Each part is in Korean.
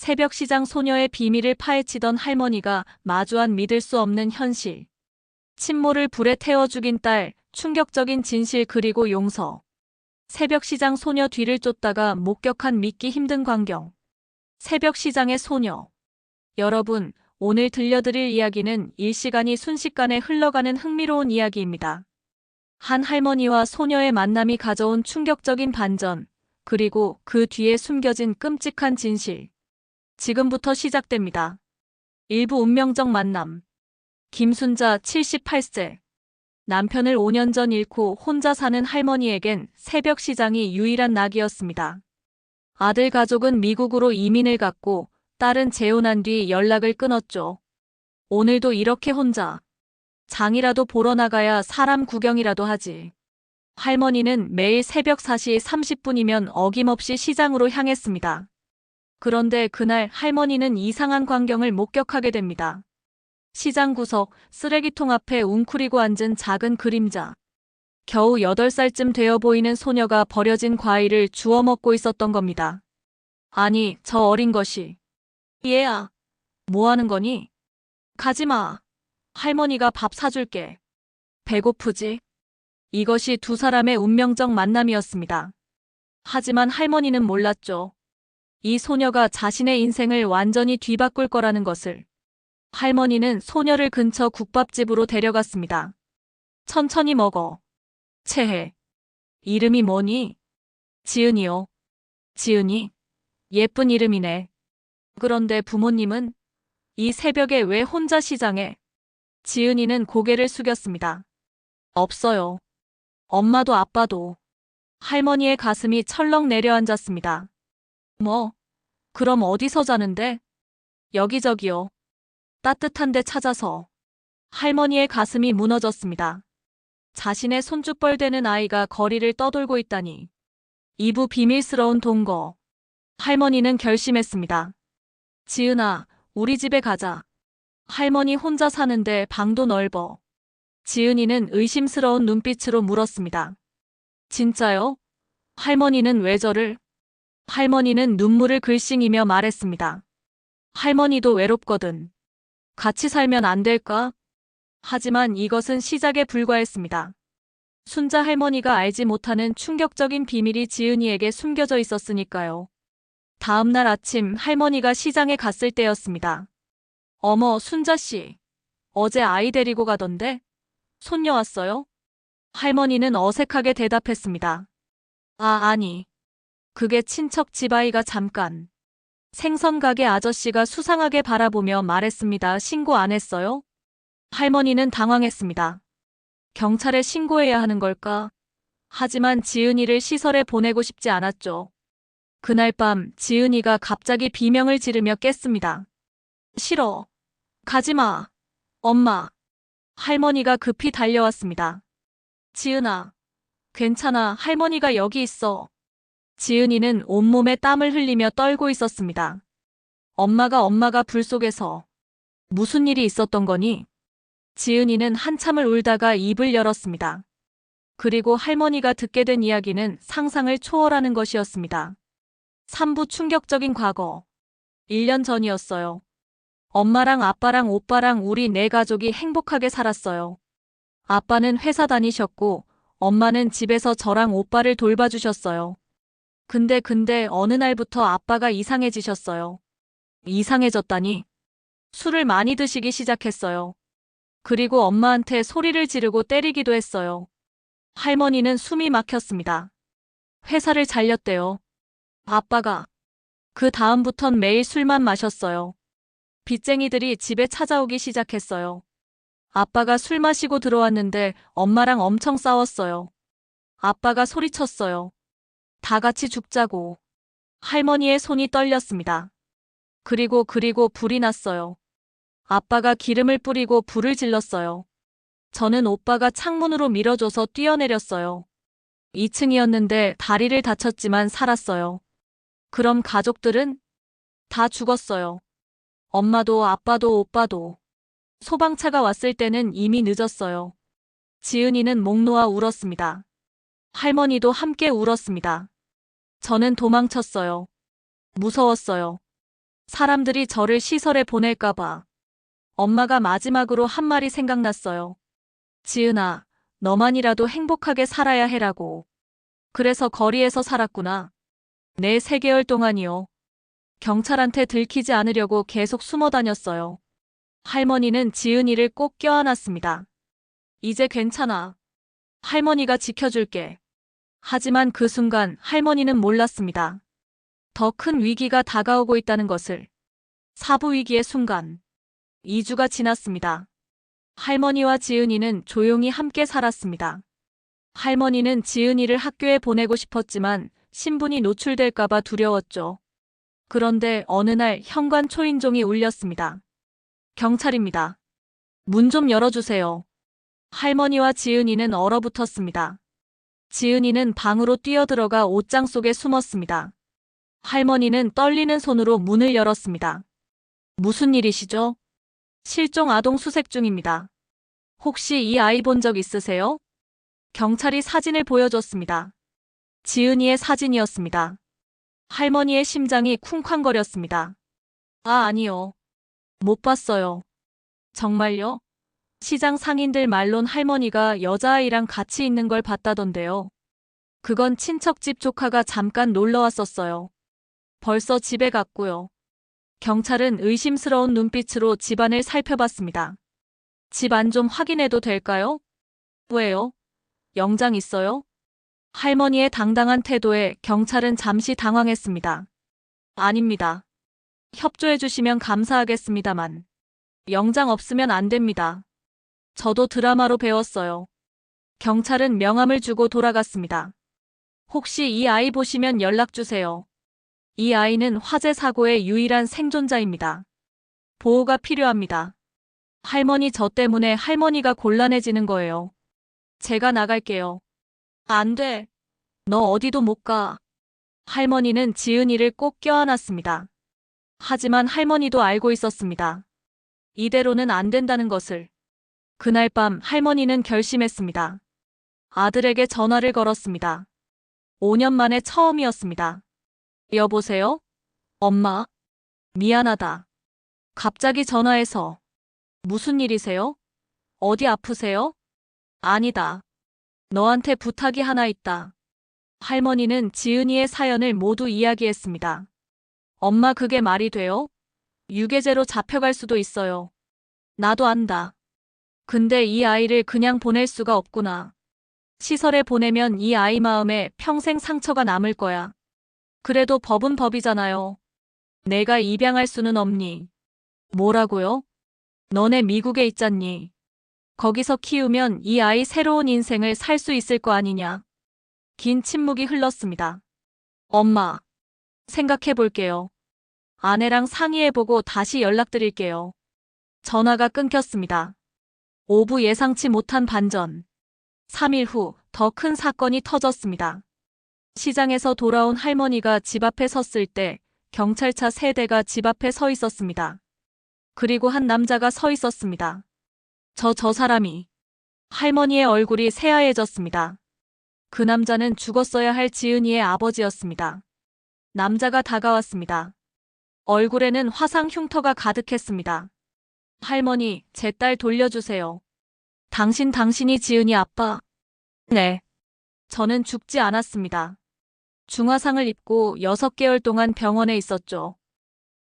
새벽시장 소녀의 비밀을 파헤치던 할머니가 마주한 믿을 수 없는 현실. 친모를 불에 태워 죽인 딸, 충격적인 진실 그리고 용서. 새벽시장 소녀 뒤를 쫓다가 목격한 믿기 힘든 광경. 새벽시장의 소녀. 여러분, 오늘 들려드릴 이야기는 일시간이 순식간에 흘러가는 흥미로운 이야기입니다. 한 할머니와 소녀의 만남이 가져온 충격적인 반전, 그리고 그 뒤에 숨겨진 끔찍한 진실. 지금부터 시작됩니다. 일부 운명적 만남. 김순자 78세. 남편을 5년 전 잃고 혼자 사는 할머니에겐 새벽 시장이 유일한 낙이었습니다. 아들 가족은 미국으로 이민을 갔고 딸은 재혼한 뒤 연락을 끊었죠. 오늘도 이렇게 혼자. 장이라도 보러 나가야 사람 구경이라도 하지. 할머니는 매일 새벽 4시 30분이면 어김없이 시장으로 향했습니다. 그런데 그날 할머니는 이상한 광경을 목격하게 됩니다. 시장 구석, 쓰레기통 앞에 웅크리고 앉은 작은 그림자. 겨우 8살쯤 되어 보이는 소녀가 버려진 과일을 주워 먹고 있었던 겁니다. 아니, 저 어린 것이. 얘야, 뭐 하는 거니? 가지마. 할머니가 밥 사줄게. 배고프지? 이것이 두 사람의 운명적 만남이었습니다. 하지만 할머니는 몰랐죠. 이 소녀가 자신의 인생을 완전히 뒤바꿀 거라는 것을. 할머니는 소녀를 근처 국밥집으로 데려갔습니다. 천천히 먹어. 채해. 이름이 뭐니? 지은이요. 지은이? 예쁜 이름이네. 그런데 부모님은? 이 새벽에 왜 혼자 시장에? 지은이는 고개를 숙였습니다. 없어요. 엄마도 아빠도. 할머니의 가슴이 철렁 내려앉았습니다. 뭐? 그럼 어디서 자는데? 여기저기요. 따뜻한 데 찾아서. 할머니의 가슴이 무너졌습니다. 자신의 손주뻘 되는 아이가 거리를 떠돌고 있다니. 이부 비밀스러운 동거. 할머니는 결심했습니다. 지은아, 우리 집에 가자. 할머니 혼자 사는데 방도 넓어. 지은이는 의심스러운 눈빛으로 물었습니다. 진짜요? 할머니는 왜 저를? 할머니는 눈물을 글썽이며 말했습니다. 할머니도 외롭거든. 같이 살면 안 될까? 하지만 이것은 시작에 불과했습니다. 순자 할머니가 알지 못하는 충격적인 비밀이 지은이에게 숨겨져 있었으니까요. 다음 날 아침 할머니가 시장에 갔을 때였습니다. 어머, 순자씨. 어제 아이 데리고 가던데? 손녀 왔어요? 할머니는 어색하게 대답했습니다. 아니. 그게 친척 집아이가 잠깐. 생선 가게 아저씨가 수상하게 바라보며 말했습니다. 신고 안 했어요? 할머니는 당황했습니다. 경찰에 신고해야 하는 걸까? 하지만 지은이를 시설에 보내고 싶지 않았죠. 그날 밤 지은이가 갑자기 비명을 지르며 깼습니다. 싫어. 가지마. 엄마. 할머니가 급히 달려왔습니다. 지은아. 괜찮아. 할머니가 여기 있어. 지은이는 온몸에 땀을 흘리며 떨고 있었습니다. 엄마가 불 속에서. 무슨 일이 있었던 거니? 지은이는 한참을 울다가 입을 열었습니다. 그리고 할머니가 듣게 된 이야기는 상상을 초월하는 것이었습니다. 3부 충격적인 과거. 1년 전이었어요. 엄마랑 아빠랑 오빠랑 우리 네 가족이 행복하게 살았어요. 아빠는 회사 다니셨고 엄마는 집에서 저랑 오빠를 돌봐주셨어요. 근데 어느 날부터 아빠가 이상해지셨어요. 이상해졌다니. 술을 많이 드시기 시작했어요. 그리고 엄마한테 소리를 지르고 때리기도 했어요. 할머니는 숨이 막혔습니다. 회사를 잘렸대요. 아빠가. 그 다음부턴 매일 술만 마셨어요. 빚쟁이들이 집에 찾아오기 시작했어요. 아빠가 술 마시고 들어왔는데 엄마랑 엄청 싸웠어요. 아빠가 소리쳤어요. 다 같이 죽자고. 할머니의 손이 떨렸습니다. 그리고 불이 났어요. 아빠가 기름을 뿌리고 불을 질렀어요. 저는 오빠가 창문으로 밀어줘서 뛰어내렸어요. 2층이었는데 다리를 다쳤지만 살았어요. 그럼 가족들은? 다 죽었어요. 엄마도 아빠도 오빠도. 소방차가 왔을 때는 이미 늦었어요. 지은이는 목 놓아 울었습니다. 할머니도 함께 울었습니다. 저는 도망쳤어요. 무서웠어요. 사람들이 저를 시설에 보낼까봐. 엄마가 마지막으로 한 말이 생각났어요. 지은아, 너만이라도 행복하게 살아야 해라고. 그래서 거리에서 살았구나. 네, 3개월 동안이요. 경찰한테 들키지 않으려고 계속 숨어 다녔어요. 할머니는 지은이를 꼭 껴안았습니다. 이제 괜찮아. 할머니가 지켜줄게. 하지만 그 순간 할머니는 몰랐습니다. 더 큰 위기가 다가오고 있다는 것을. 사부 위기의 순간. 2주가 지났습니다. 할머니와 지은이는 조용히 함께 살았습니다. 할머니는 지은이를 학교에 보내고 싶었지만 신분이 노출될까봐 두려웠죠. 그런데 어느 날 현관 초인종이 울렸습니다. 경찰입니다. 문 좀 열어주세요. 할머니와 지은이는 얼어붙었습니다. 지은이는 방으로 뛰어들어가 옷장 속에 숨었습니다. 할머니는 떨리는 손으로 문을 열었습니다. 무슨 일이시죠? 실종 아동 수색 중입니다. 혹시 이 아이 본 적 있으세요? 경찰이 사진을 보여줬습니다. 지은이의 사진이었습니다. 할머니의 심장이 쿵쾅거렸습니다. 아, 아니요. 못 봤어요. 정말요? 시장 상인들 말론 할머니가 여자아이랑 같이 있는 걸 봤다던데요. 그건 친척집 조카가 잠깐 놀러 왔었어요. 벌써 집에 갔고요. 경찰은 의심스러운 눈빛으로 집안을 살펴봤습니다. 집 안 좀 확인해도 될까요? 왜요? 영장 있어요? 할머니의 당당한 태도에 경찰은 잠시 당황했습니다. 아닙니다. 협조해 주시면 감사하겠습니다만. 영장 없으면 안 됩니다. 저도 드라마로 배웠어요. 경찰은 명함을 주고 돌아갔습니다. 혹시 이 아이 보시면 연락 주세요. 이 아이는 화재 사고의 유일한 생존자입니다. 보호가 필요합니다. 할머니, 저 때문에 할머니가 곤란해지는 거예요. 제가 나갈게요. 안 돼. 너 어디도 못 가. 할머니는 지은이를 꼭 껴안았습니다. 하지만 할머니도 알고 있었습니다. 이대로는 안 된다는 것을. 그날 밤 할머니는 결심했습니다. 아들에게 전화를 걸었습니다. 5년 만에 처음이었습니다. 여보세요? 엄마? 미안하다. 갑자기 전화해서. 무슨 일이세요? 어디 아프세요? 아니다. 너한테 부탁이 하나 있다. 할머니는 지은이의 사연을 모두 이야기했습니다. 엄마, 그게 말이 돼요? 유괴죄로 잡혀갈 수도 있어요. 나도 안다. 근데 이 아이를 그냥 보낼 수가 없구나. 시설에 보내면 이 아이 마음에 평생 상처가 남을 거야. 그래도 법은 법이잖아요. 내가 입양할 수는 없니? 뭐라고요? 너네 미국에 있잖니. 거기서 키우면 이 아이 새로운 인생을 살 수 있을 거 아니냐. 긴 침묵이 흘렀습니다. 엄마, 생각해 볼게요. 아내랑 상의해보고 다시 연락드릴게요. 전화가 끊겼습니다. 5부 예상치 못한 반전. 3일 후 더 큰 사건이 터졌습니다. 시장에서 돌아온 할머니가 집 앞에 섰을 때 경찰차 3대가 집 앞에 서 있었습니다. 그리고 한 남자가 서 있었습니다. 저 사람이. 할머니의 얼굴이 새하얘졌습니다. 그 남자는 죽었어야 할 지은이의 아버지였습니다. 남자가 다가왔습니다. 얼굴에는 화상 흉터가 가득했습니다. 할머니, 제 딸 돌려주세요. 당신이 지은이 아빠? 네. 저는 죽지 않았습니다. 중화상을 입고 6개월 동안 병원에 있었죠.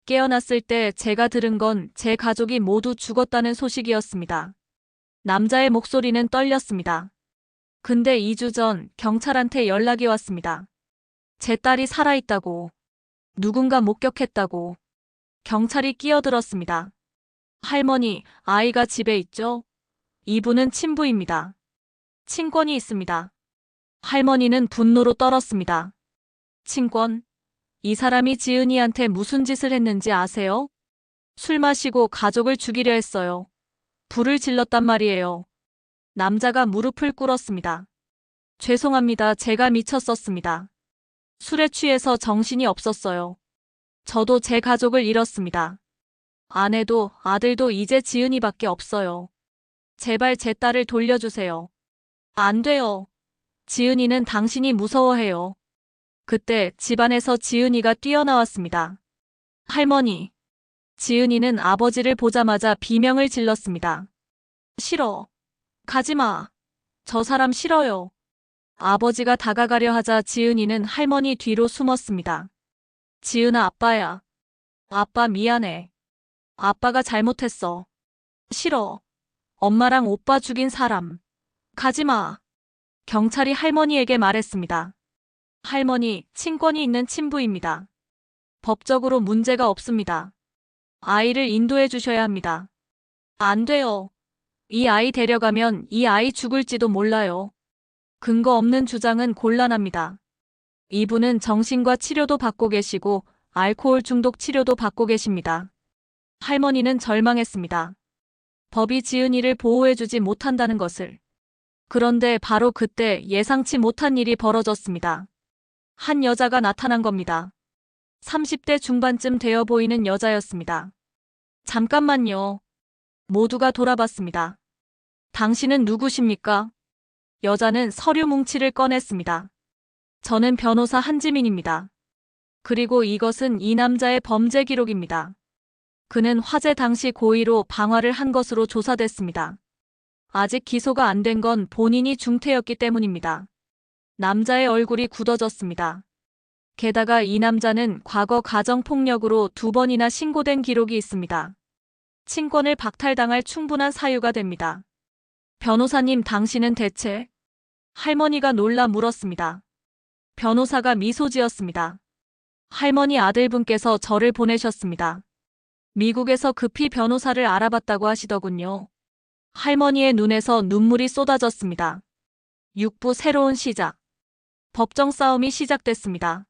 깨어났을 때 제가 들은 건 제 가족이 모두 죽었다는 소식이었습니다. 남자의 목소리는 떨렸습니다. 근데 2주 전 경찰한테 연락이 왔습니다. 제 딸이 살아있다고. 누군가 목격했다고. 경찰이 끼어들었습니다. 할머니, 아이가 집에 있죠? 이분은 친부입니다. 친권이 있습니다. 할머니는 분노로 떨었습니다. 친권? 이 사람이 지은이한테 무슨 짓을 했는지 아세요? 술 마시고 가족을 죽이려 했어요. 불을 질렀단 말이에요. 남자가 무릎을 꿇었습니다. 죄송합니다. 제가 미쳤었습니다. 술에 취해서 정신이 없었어요. 저도 제 가족을 잃었습니다. 아내도 아들도 이제 지은이밖에 없어요. 제발 제 딸을 돌려주세요. 안 돼요. 지은이는 당신이 무서워해요. 그때 집안에서 지은이가 뛰어나왔습니다. 할머니, 지은이는 아버지를 보자마자 비명을 질렀습니다. 싫어. 가지마. 저 사람 싫어요. 아버지가 다가가려 하자 지은이는 할머니 뒤로 숨었습니다. 지은아, 아빠야. 아빠 미안해. 아빠가 잘못했어. 싫어. 엄마랑 오빠 죽인 사람. 가지마. 경찰이 할머니에게 말했습니다. 할머니, 친권이 있는 친부입니다. 법적으로 문제가 없습니다. 아이를 인도해 주셔야 합니다. 안 돼요. 이 아이 데려가면 이 아이 죽을지도 몰라요. 근거 없는 주장은 곤란합니다. 이분은 정신과 치료도 받고 계시고 알코올 중독 치료도 받고 계십니다. 할머니는 절망했습니다. 법이 지은이를 보호해주지 못한다는 것을. 그런데 바로 그때 예상치 못한 일이 벌어졌습니다. 한 여자가 나타난 겁니다. 30대 중반쯤 되어 보이는 여자였습니다. 잠깐만요. 모두가 돌아봤습니다. 당신은 누구십니까? 여자는 서류 뭉치를 꺼냈습니다. 저는 변호사 한지민입니다. 그리고 이것은 이 남자의 범죄 기록입니다. 그는 화재 당시 고의로 방화를 한 것으로 조사됐습니다. 아직 기소가 안 된 건 본인이 중태였기 때문입니다. 남자의 얼굴이 굳어졌습니다. 게다가 이 남자는 과거 가정폭력으로 2번이나 신고된 기록이 있습니다. 친권을 박탈당할 충분한 사유가 됩니다. 변호사님, 당신은 대체? 할머니가 놀라 물었습니다. 변호사가 미소 지었습니다. 할머니, 아들분께서 저를 보내셨습니다. 미국에서 급히 변호사를 알아봤다고 하시더군요. 할머니의 눈에서 눈물이 쏟아졌습니다. 6부 새로운 시작. 법정 싸움이 시작됐습니다.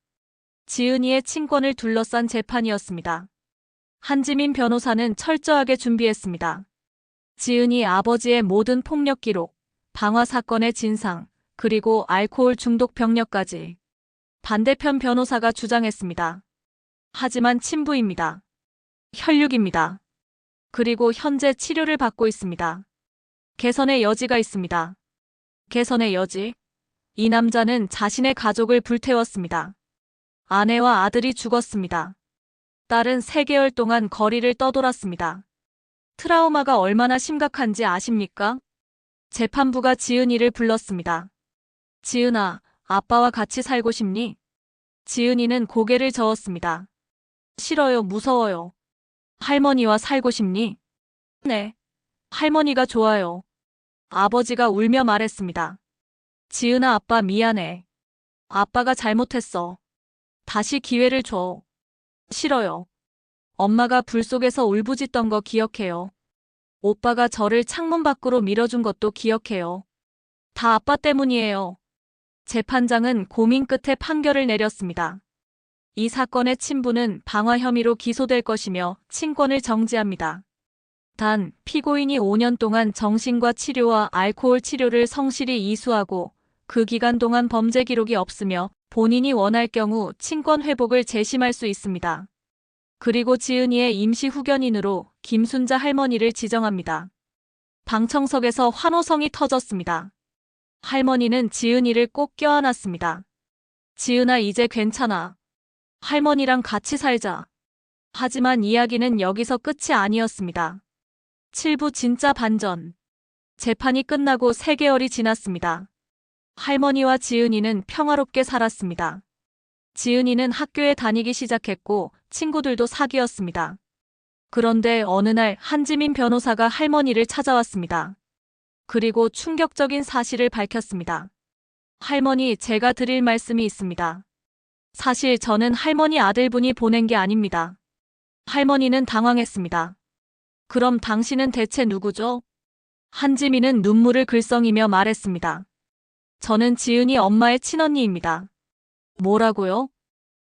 지은이의 친권을 둘러싼 재판이었습니다. 한지민 변호사는 철저하게 준비했습니다. 지은이 아버지의 모든 폭력 기록, 방화 사건의 진상, 그리고 알코올 중독 병력까지. 반대편 변호사가 주장했습니다. 하지만 친부입니다. 혈육입니다. 그리고 현재 치료를 받고 있습니다. 개선의 여지가 있습니다. 개선의 여지? 이 남자는 자신의 가족을 불태웠습니다. 아내와 아들이 죽었습니다. 딸은 3개월 동안 거리를 떠돌았습니다. 트라우마가 얼마나 심각한지 아십니까? 재판부가 지은이를 불렀습니다. 지은아, 아빠와 같이 살고 싶니? 지은이는 고개를 저었습니다. 싫어요, 무서워요. 할머니와 살고 싶니? 네. 할머니가 좋아요. 아버지가 울며 말했습니다. 지은아, 아빠 미안해. 아빠가 잘못했어. 다시 기회를 줘. 싫어요. 엄마가 불 속에서 울부짖던 거 기억해요. 오빠가 저를 창문 밖으로 밀어준 것도 기억해요. 다 아빠 때문이에요. 재판장은 고민 끝에 판결을 내렸습니다. 이 사건의 친부는 방화 혐의로 기소될 것이며 친권을 정지합니다. 단, 피고인이 5년 동안 정신과 치료와 알코올 치료를 성실히 이수하고 그 기간 동안 범죄 기록이 없으며 본인이 원할 경우 친권 회복을 재심할 수 있습니다. 그리고 지은이의 임시 후견인으로 김순자 할머니를 지정합니다. 방청석에서 환호성이 터졌습니다. 할머니는 지은이를 꼭 껴안았습니다. 지은아, 이제 괜찮아. 할머니랑 같이 살자. 하지만 이야기는 여기서 끝이 아니었습니다. 7부 진짜 반전. 재판이 끝나고 3개월이 지났습니다. 할머니와 지은이는 평화롭게 살았습니다. 지은이는 학교에 다니기 시작했고 친구들도 사귀었습니다. 그런데 어느 날 한지민 변호사가 할머니를 찾아왔습니다. 그리고 충격적인 사실을 밝혔습니다. 할머니, 제가 드릴 말씀이 있습니다. 사실 저는 할머니 아들분이 보낸 게 아닙니다. 할머니는 당황했습니다. 그럼 당신은 대체 누구죠? 한지민은 눈물을 글썽이며 말했습니다. 저는 지은이 엄마의 친언니입니다. 뭐라고요?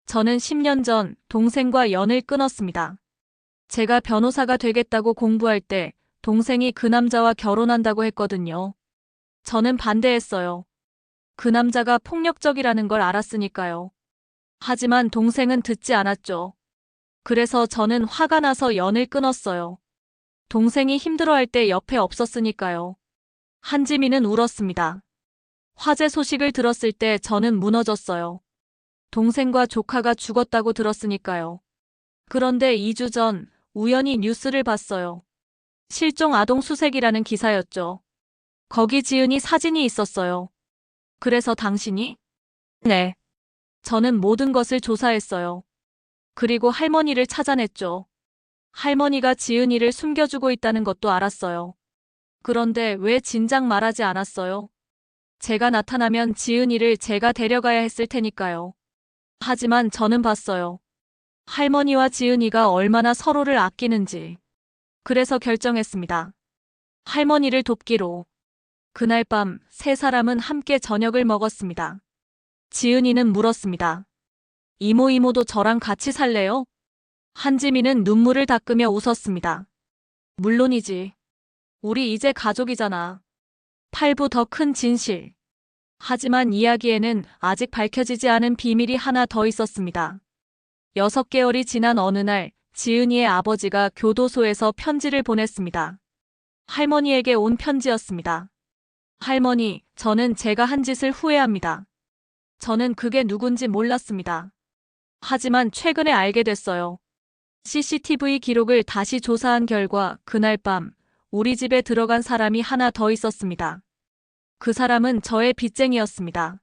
저는 10년 전 동생과 연을 끊었습니다. 제가 변호사가 되겠다고 공부할 때 동생이 그 남자와 결혼한다고 했거든요. 저는 반대했어요. 그 남자가 폭력적이라는 걸 알았으니까요. 하지만 동생은 듣지 않았죠. 그래서 저는 화가 나서 연을 끊었어요. 동생이 힘들어할 때 옆에 없었으니까요. 한지민은 울었습니다. 화재 소식을 들었을 때 저는 무너졌어요. 동생과 조카가 죽었다고 들었으니까요. 그런데 2주 전 우연히 뉴스를 봤어요. 실종 아동 수색이라는 기사였죠. 거기 지은이 사진이 있었어요. 그래서 당신이? 네. 저는 모든 것을 조사했어요. 그리고 할머니를 찾아냈죠. 할머니가 지은이를 숨겨주고 있다는 것도 알았어요. 그런데 왜 진작 말하지 않았어요? 제가 나타나면 지은이를 제가 데려가야 했을 테니까요. 하지만 저는 봤어요. 할머니와 지은이가 얼마나 서로를 아끼는지. 그래서 결정했습니다. 할머니를 돕기로. 그날 밤 세 사람은 함께 저녁을 먹었습니다. 지은이는 물었습니다. 이모도 저랑 같이 살래요? 한지민은 눈물을 닦으며 웃었습니다. 물론이지. 우리 이제 가족이잖아. 팔부 더 큰 진실. 하지만 이야기에는 아직 밝혀지지 않은 비밀이 하나 더 있었습니다. 6개월이 지난 어느 날 지은이의 아버지가 교도소에서 편지를 보냈습니다. 할머니에게 온 편지였습니다. 할머니, 저는 제가 한 짓을 후회합니다. 저는 그게 누군지 몰랐습니다. 하지만 최근에 알게 됐어요. CCTV 기록을 다시 조사한 결과 그날 밤 우리 집에 들어간 사람이 하나 더 있었습니다. 그 사람은 저의 빚쟁이였습니다.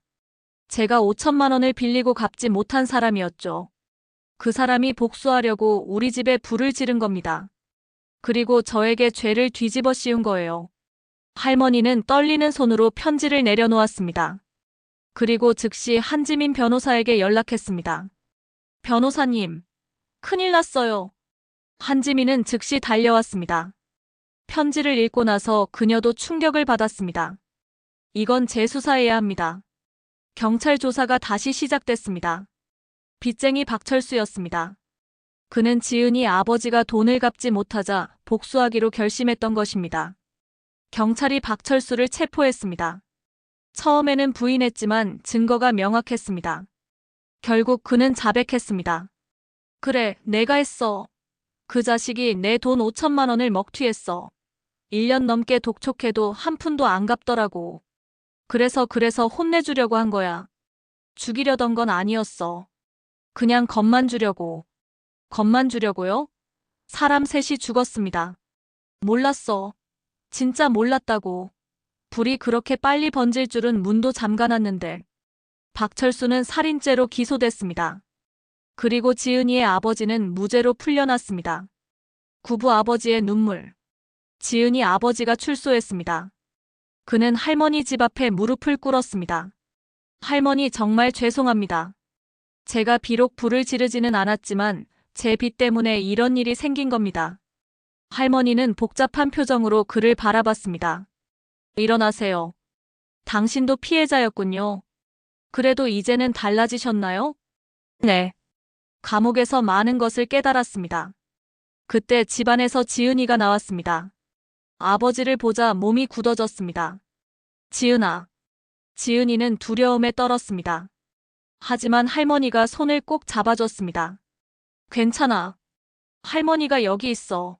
제가 5천만 원을 빌리고 갚지 못한 사람이었죠. 그 사람이 복수하려고 우리 집에 불을 지른 겁니다. 그리고 저에게 죄를 뒤집어 씌운 거예요. 할머니는 떨리는 손으로 편지를 내려놓았습니다. 그리고 즉시 한지민 변호사에게 연락했습니다. 변호사님, 큰일 났어요. 한지민은 즉시 달려왔습니다. 편지를 읽고 나서 그녀도 충격을 받았습니다. 이건 재수사해야 합니다. 경찰 조사가 다시 시작됐습니다. 빚쟁이 박철수였습니다. 그는 지은이 아버지가 돈을 갚지 못하자 복수하기로 결심했던 것입니다. 경찰이 박철수를 체포했습니다. 처음에는 부인했지만 증거가 명확했습니다. 결국 그는 자백했습니다. 그래, 내가 했어. 그 자식이 내 돈 5천만 원을 먹튀했어. 1년 넘게 독촉해도 한 푼도 안 갚더라고. 그래서 혼내주려고 한 거야. 죽이려던 건 아니었어. 그냥 겁만 주려고. 겁만 주려고요? 사람 셋이 죽었습니다. 몰랐어. 진짜 몰랐다고. 불이 그렇게 빨리 번질 줄은 문도 잠가놨는데. 박철수는 살인죄로 기소됐습니다. 그리고 지은이의 아버지는 무죄로 풀려났습니다. 구부 아버지의 눈물. 지은이 아버지가 출소했습니다. 그는 할머니 집 앞에 무릎을 꿇었습니다. 할머니 정말 죄송합니다. 제가 비록 불을 지르지는 않았지만 제 빚 때문에 이런 일이 생긴 겁니다. 할머니는 복잡한 표정으로 그를 바라봤습니다. 일어나세요. 당신도 피해자였군요. 그래도 이제는 달라지셨나요? 네. 감옥에서 많은 것을 깨달았습니다. 그때 집안에서 지은이가 나왔습니다. 아버지를 보자 몸이 굳어졌습니다. 지은아. 지은이는 두려움에 떨었습니다. 하지만 할머니가 손을 꼭 잡아줬습니다. 괜찮아. 할머니가 여기 있어.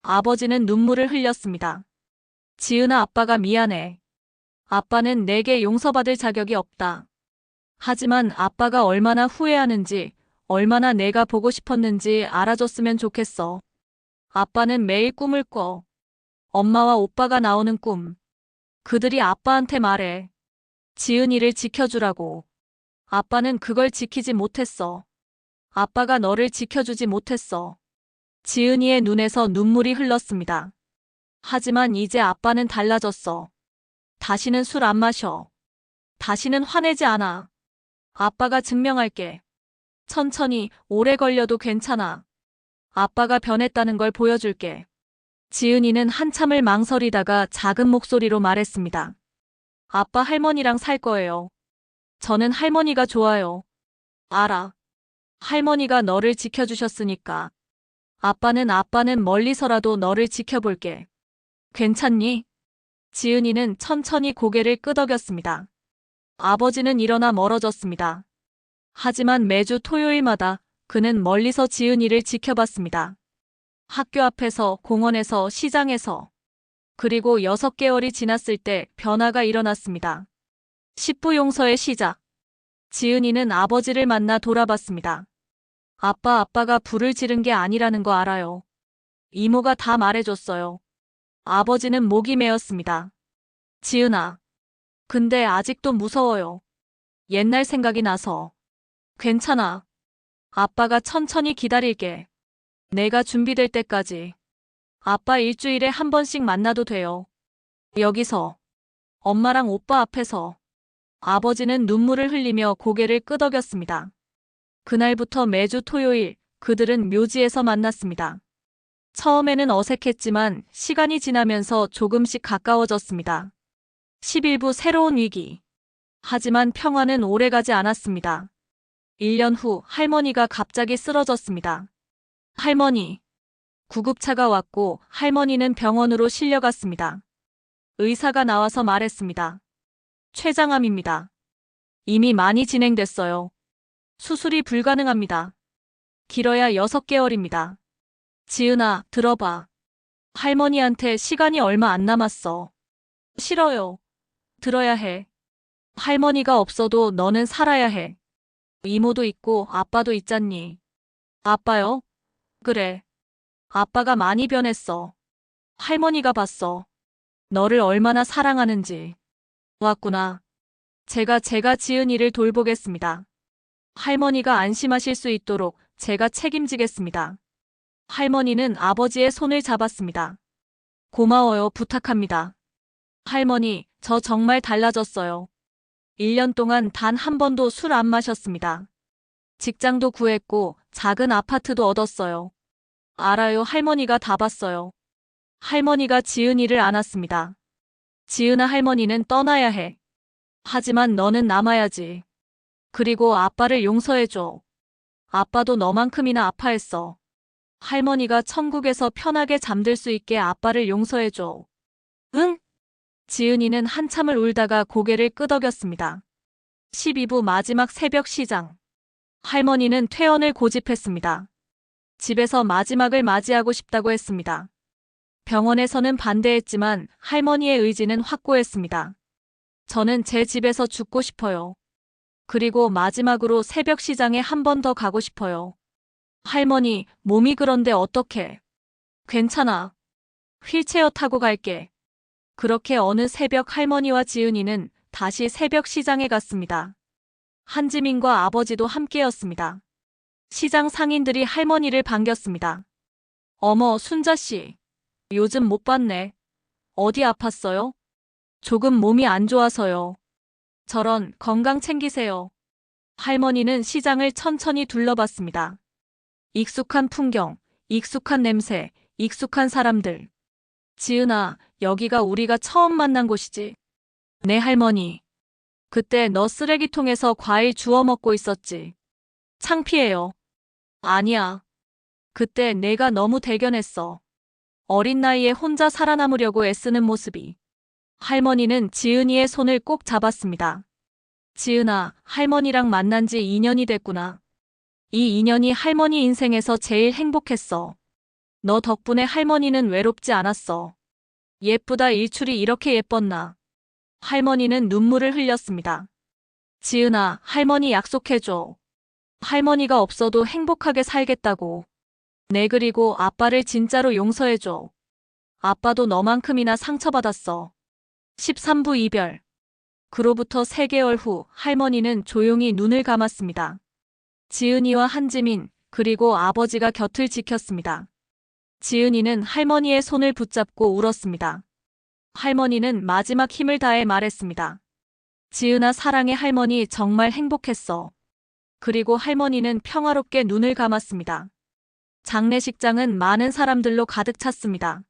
아버지는 눈물을 흘렸습니다. 지은아, 아빠가 미안해. 아빠는 내게 용서받을 자격이 없다. 하지만 아빠가 얼마나 후회하는지, 얼마나 내가 보고 싶었는지 알아줬으면 좋겠어. 아빠는 매일 꿈을 꿔. 엄마와 오빠가 나오는 꿈. 그들이 아빠한테 말해. 지은이를 지켜주라고. 아빠는 그걸 지키지 못했어. 아빠가 너를 지켜주지 못했어. 지은이의 눈에서 눈물이 흘렀습니다. 하지만 이제 아빠는 달라졌어. 다시는 술 안 마셔. 다시는 화내지 않아. 아빠가 증명할게. 천천히, 오래 걸려도 괜찮아. 아빠가 변했다는 걸 보여줄게. 지은이는 한참을 망설이다가 작은 목소리로 말했습니다. 아빠, 할머니랑 살 거예요. 저는 할머니가 좋아요. 알아. 할머니가 너를 지켜주셨으니까. 아빠는 멀리서라도 너를 지켜볼게. 괜찮니? 지은이는 천천히 고개를 끄덕였습니다. 아버지는 일어나 멀어졌습니다. 하지만 매주 토요일마다 그는 멀리서 지은이를 지켜봤습니다. 학교 앞에서, 공원에서, 시장에서. 그리고 6개월이 지났을 때 변화가 일어났습니다. 십부용서의 시작. 지은이는 아버지를 만나 돌아봤습니다. 아빠가 불을 지른 게 아니라는 거 알아요. 이모가 다 말해줬어요. 아버지는 목이 메었습니다. 지은아. 근데 아직도 무서워요. 옛날 생각이 나서. 괜찮아. 아빠가 천천히 기다릴게. 내가 준비될 때까지. 아빠 일주일에 한 번씩 만나도 돼요. 여기서. 엄마랑 오빠 앞에서. 아버지는 눈물을 흘리며 고개를 끄덕였습니다. 그날부터 매주 토요일 그들은 묘지에서 만났습니다. 처음에는 어색했지만 시간이 지나면서 조금씩 가까워졌습니다. 11부 새로운 위기. 하지만 평화는 오래가지 않았습니다. 1년 후 할머니가 갑자기 쓰러졌습니다. 할머니. 구급차가 왔고 할머니는 병원으로 실려갔습니다. 의사가 나와서 말했습니다. 췌장암입니다. 이미 많이 진행됐어요. 수술이 불가능합니다. 길어야 6개월입니다. 지은아, 들어봐. 할머니한테 시간이 얼마 안 남았어. 싫어요. 들어야 해. 할머니가 없어도 너는 살아야 해. 이모도 있고 아빠도 있잖니. 아빠요? 그래. 아빠가 많이 변했어. 할머니가 봤어. 너를 얼마나 사랑하는지. 왔구나. 제가 지은이를 돌보겠습니다. 할머니가 안심하실 수 있도록 제가 책임지겠습니다. 할머니는 아버지의 손을 잡았습니다. 고마워요. 부탁합니다. 할머니, 저 정말 달라졌어요. 1년 동안 단 한 번도 술 안 마셨습니다. 직장도 구했고 작은 아파트도 얻었어요. 알아요. 할머니가 다 봤어요. 할머니가 지은이를 안았습니다. 지은아, 할머니는 떠나야 해. 하지만 너는 남아야지. 그리고 아빠를 용서해줘. 아빠도 너만큼이나 아파했어. 할머니가 천국에서 편하게 잠들 수 있게 아빠를 용서해줘. 응? 지은이는 한참을 울다가 고개를 끄덕였습니다. 12부 마지막 새벽 시장. 할머니는 퇴원을 고집했습니다. 집에서 마지막을 맞이하고 싶다고 했습니다. 병원에서는 반대했지만 할머니의 의지는 확고했습니다. 저는 제 집에서 죽고 싶어요. 그리고 마지막으로 새벽 시장에 한 번 더 가고 싶어요. 할머니, 몸이 그런데 어떡해. 괜찮아. 휠체어 타고 갈게. 그렇게 어느 새벽 할머니와 지은이는 다시 새벽 시장에 갔습니다. 한지민과 아버지도 함께였습니다. 시장 상인들이 할머니를 반겼습니다. 어머, 순자씨. 요즘 못 봤네. 어디 아팠어요? 조금 몸이 안 좋아서요. 저런, 건강 챙기세요. 할머니는 시장을 천천히 둘러봤습니다. 익숙한 풍경, 익숙한 냄새, 익숙한 사람들. 지은아, 여기가 우리가 처음 만난 곳이지. 네, 할머니. 그때 너 쓰레기통에서 과일 주워 먹고 있었지. 창피해요. 아니야. 그때 내가 너무 대견했어. 어린 나이에 혼자 살아남으려고 애쓰는 모습이. 할머니는 지은이의 손을 꼭 잡았습니다. 지은아, 할머니랑 만난 지 2년이 됐구나. 이 2년이 할머니 인생에서 제일 행복했어. 너 덕분에 할머니는 외롭지 않았어. 예쁘다. 일출이 이렇게 예뻤나. 할머니는 눈물을 흘렸습니다. 지은아, 할머니 약속해줘. 할머니가 없어도 행복하게 살겠다고. 네, 그리고 아빠를 진짜로 용서해줘. 아빠도 너만큼이나 상처받았어. 13부 이별. 그로부터 3개월 후 할머니는 조용히 눈을 감았습니다. 지은이와 한지민, 그리고 아버지가 곁을 지켰습니다. 지은이는 할머니의 손을 붙잡고 울었습니다. 할머니는 마지막 힘을 다해 말했습니다. 지은아, 사랑해. 할머니 정말 행복했어. 그리고 할머니는 평화롭게 눈을 감았습니다. 장례식장은 많은 사람들로 가득 찼습니다.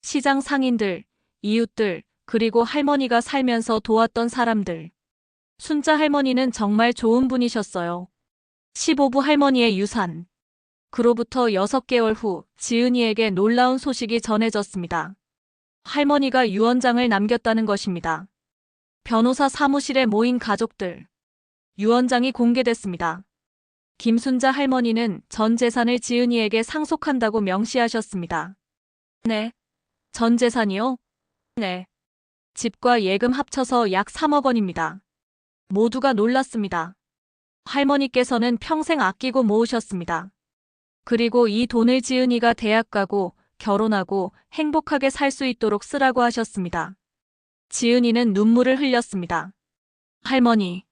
시장 상인들, 이웃들, 그리고 할머니가 살면서 도왔던 사람들. 순자 할머니는 정말 좋은 분이셨어요. 15부 할머니의 유산. 그로부터 6개월 후 지은이에게 놀라운 소식이 전해졌습니다. 할머니가 유언장을 남겼다는 것입니다. 변호사 사무실에 모인 가족들. 유언장이 공개됐습니다. 김순자 할머니는 전 재산을 지은이에게 상속한다고 명시하셨습니다. 네. 전 재산이요? 네. 집과 예금 합쳐서 약 3억 원입니다. 모두가 놀랐습니다. 할머니께서는 평생 아끼고 모으셨습니다. 그리고 이 돈을 지은이가 대학 가고 결혼하고 행복하게 살 수 있도록 쓰라고 하셨습니다. 지은이는 눈물을 흘렸습니다. 할머니,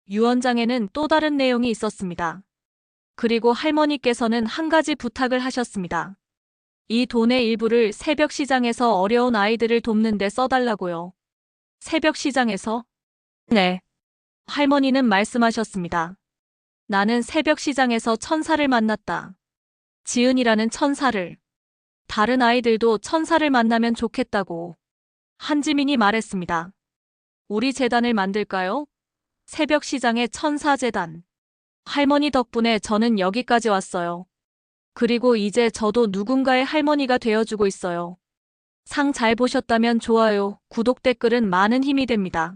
유언장에는 또 다른 내용이 있었습니다. 그리고 할머니께서는 한 가지 부탁을 하셨습니다. 이 돈의 일부를 새벽 시장에서 어려운 아이들을 돕는 데 써달라고요. 새벽 시장에서? 네. 할머니는 말씀하셨습니다. 나는 새벽 시장에서 천사를 만났다. 지은이라는 천사를. 다른 아이들도 천사를 만나면 좋겠다고. 한지민이 말했습니다. 우리 재단을 만들까요? 새벽 시장의 천사재단. 할머니 덕분에 저는 여기까지 왔어요. 그리고 이제 저도 누군가의 할머니가 되어주고 있어요. 상 잘 보셨다면 좋아요, 구독, 댓글은 많은 힘이 됩니다.